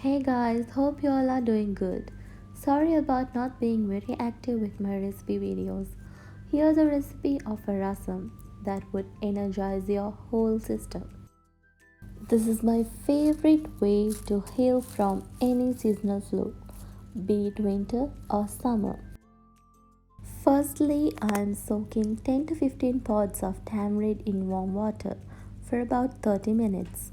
Hey guys, hope you all are doing good. Sorry about not being very active with my recipe videos. Here's a recipe of a rasam that would energize your whole system. This is my favorite way to heal from any seasonal flu, be it winter or summer. Firstly, I am soaking 10 to 15 pods of tamarind in warm water for about 30 minutes.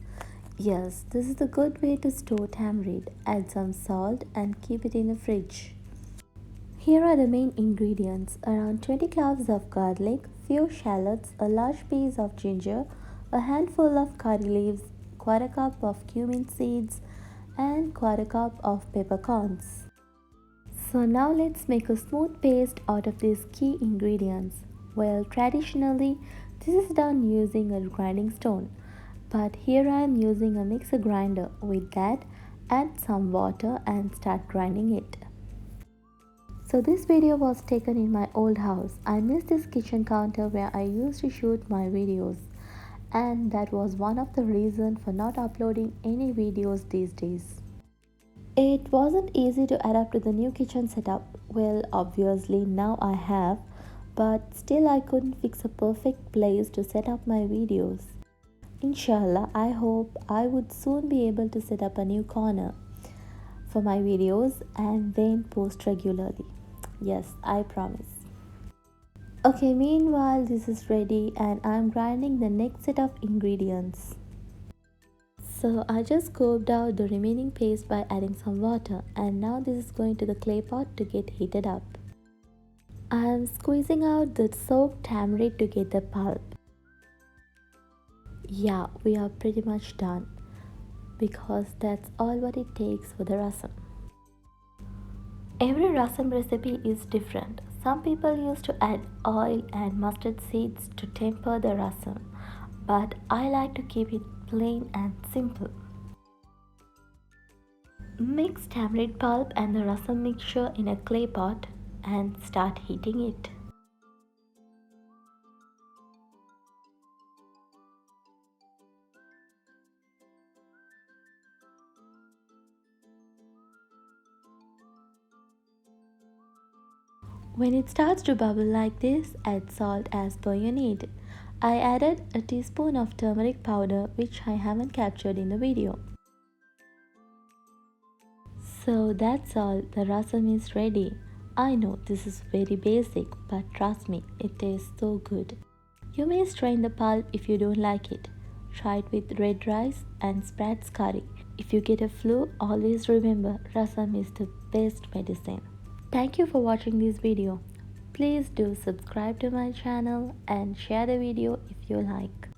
Yes, this is a good way to store tamarind. Add some salt and keep it in the fridge. Here are the main ingredients: around 20 cloves of garlic, few shallots, a large piece of ginger, a handful of curry leaves, quarter cup of cumin seeds, and quarter cup of peppercorns. So now let's make a smooth paste out of these key ingredients. Well, traditionally, this is done using a grinding stone, but here I am using a mixer grinder. With that, add some water and start grinding it. So this video was taken in my old house. I miss this kitchen counter where I used to shoot my videos, and that was one of the reasons for not uploading any videos these days. It wasn't easy to adapt to the new kitchen setup. Well, obviously now I have, but still I couldn't fix a perfect place to set up my videos. Inshallah, I hope I would soon be able to set up a new corner for my videos and then post regularly. Yes, I promise. Okay, meanwhile this is ready and I'm grinding the next set of ingredients. So I just scooped out the remaining paste by adding some water, and now this is going to the clay pot to get heated up. I am squeezing out the soaked tamarind to get the pulp. Yeah, we are pretty much done because that's all what it takes for the rasam. Every rasam recipe is different. Some people used to add oil and mustard seeds to temper the rasam, but I like to keep it plain and simple. Mix tamarind pulp and the rasam mixture in a clay pot and start heating it. When it starts to bubble like this, add salt as per your need. I added a teaspoon of turmeric powder, which I haven't captured in the video. So that's all, the rasam is ready. I know this is very basic, but trust me, it tastes so good. You may strain the pulp if you don't like it. Try it with red rice and Sprat's curry. If you get a flu, always remember rasam is the best medicine. Thank you for watching this video. Please do subscribe to my channel and share the video if you like.